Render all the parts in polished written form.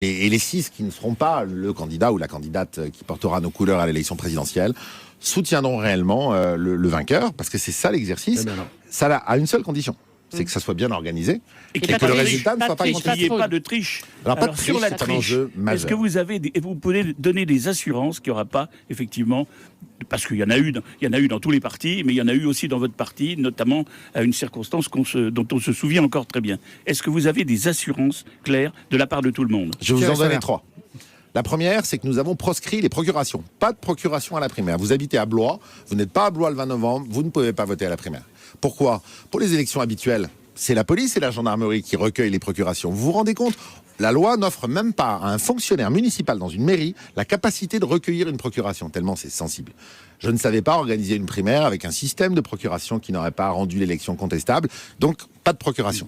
Et les 6 qui ne seront pas le candidat ou la candidate qui portera nos couleurs à l'élection présidentielle soutiendront réellement le vainqueur, parce que c'est ça l'exercice. Ça a une seule condition, c'est que ça soit bien organisé et que le résultat ne soit pas contesté. Il n'y ait pas de triche. Alors, pas de triche, sur la c'est un triche, enjeu majeur. est-ce que vous pouvez donner des assurances qu'il n'y aura pas, effectivement, parce qu'il y en a eu dans tous les partis, mais il y en a eu aussi dans votre parti, notamment à une circonstance dont on se souvient encore très bien. Est-ce que vous avez des assurances claires de la part de tout le monde? Je vais vous en donner 3. La première, c'est que nous avons proscrit les procurations. Pas de procuration à la primaire. Vous habitez à Blois, vous n'êtes pas à Blois le 20 novembre, vous ne pouvez pas voter à la primaire. Pourquoi? Pour les élections habituelles, c'est la police et la gendarmerie qui recueillent les procurations. Vous vous rendez compte? La loi n'offre même pas à un fonctionnaire municipal dans une mairie la capacité de recueillir une procuration, tellement c'est sensible. Je ne savais pas organiser une primaire avec un système de procuration qui n'aurait pas rendu l'élection contestable, donc pas de procuration.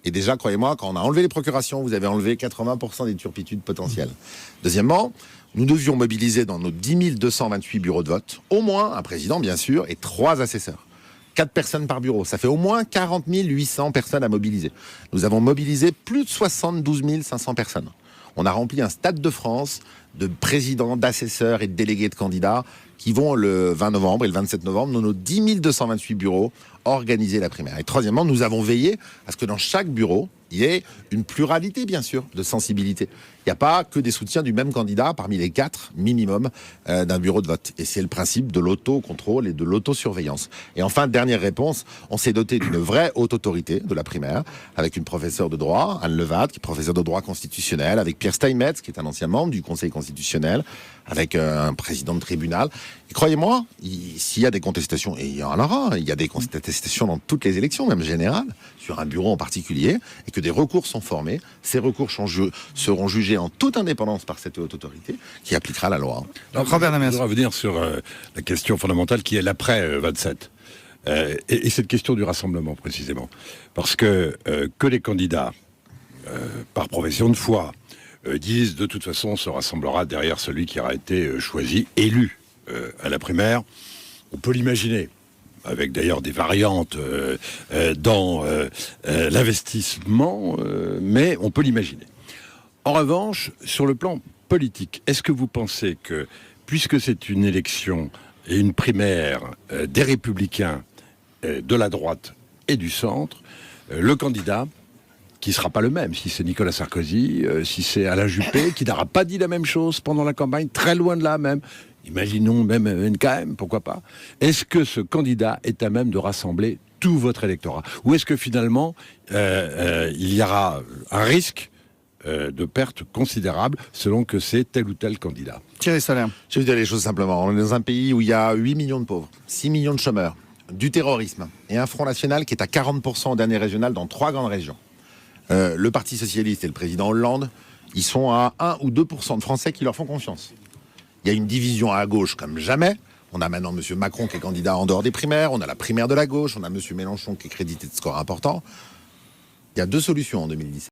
Et déjà, croyez-moi, quand on a enlevé les procurations, vous avez enlevé 80% des turpitudes potentielles. Deuxièmement, nous devions mobiliser dans nos 10 228 bureaux de vote, au moins un président, bien sûr, et 3 assesseurs. 4 personnes par bureau, ça fait au moins 40 800 personnes à mobiliser. Nous avons mobilisé plus de 72 500 personnes. On a rempli un stade de France de présidents, d'assesseurs et de délégués de candidats qui vont le 20 novembre et le 27 novembre dans nos 10 228 bureaux organiser la primaire. Et troisièmement, nous avons veillé à ce que dans chaque bureau, il y ait une pluralité, bien sûr, de sensibilité. Il n'y a pas que des soutiens du même candidat parmi les 4 minimum d'un bureau de vote. Et c'est le principe de l'autocontrôle et de l'autosurveillance. Et enfin, dernière réponse, on s'est doté d'une vraie haute autorité de la primaire, avec une professeure de droit, Anne Levat, qui est professeure de droit constitutionnel, avec Pierre Steinmetz, qui est un ancien membre du Conseil constitutionnel, avec un président de tribunal. Et croyez-moi, s'il y a des contestations, et il y en aura, il y a des contestations dans toutes les élections, même générales, sur un bureau en particulier, et que des recours sont formés, ces recours seront jugés en toute indépendance par cette haute autorité qui appliquera la loi. Alors, Robert Namers, on va revenir sur la question fondamentale qui est l'après 27. Et cette question du rassemblement, précisément. Parce que les candidats, par profession de foi, disent de toute façon on se rassemblera derrière celui qui aura été choisi, élu à la primaire, on peut l'imaginer, avec d'ailleurs des variantes dans l'investissement, mais on peut l'imaginer. En revanche, sur le plan politique, est-ce que vous pensez que, puisque c'est une élection et une primaire des Républicains, de la droite et du centre, le candidat qui ne sera pas le même, si c'est Nicolas Sarkozy, si c'est Alain Juppé, qui n'aura pas dit la même chose pendant la campagne, très loin de là même, imaginons même NKM, pourquoi pas, est-ce que ce candidat est à même de rassembler tout votre électorat? Ou est-ce que finalement, il y aura un risque de perte considérable selon que c'est tel ou tel candidat? Thierry Salaire. Je vais vous dire les choses simplement. On est dans un pays où il y a 8 millions de pauvres, 6 millions de chômeurs, du terrorisme et un Front National qui est à 40% au dernier régional dans 3 grandes régions. Le Parti Socialiste et le président Hollande, ils sont à 1 ou 2% de Français qui leur font confiance. Il y a une division à gauche comme jamais. On a maintenant M. Macron qui est candidat en dehors des primaires, on a la primaire de la gauche, on a M. Mélenchon qui est crédité de scores importants. Il y a 2 solutions en 2017.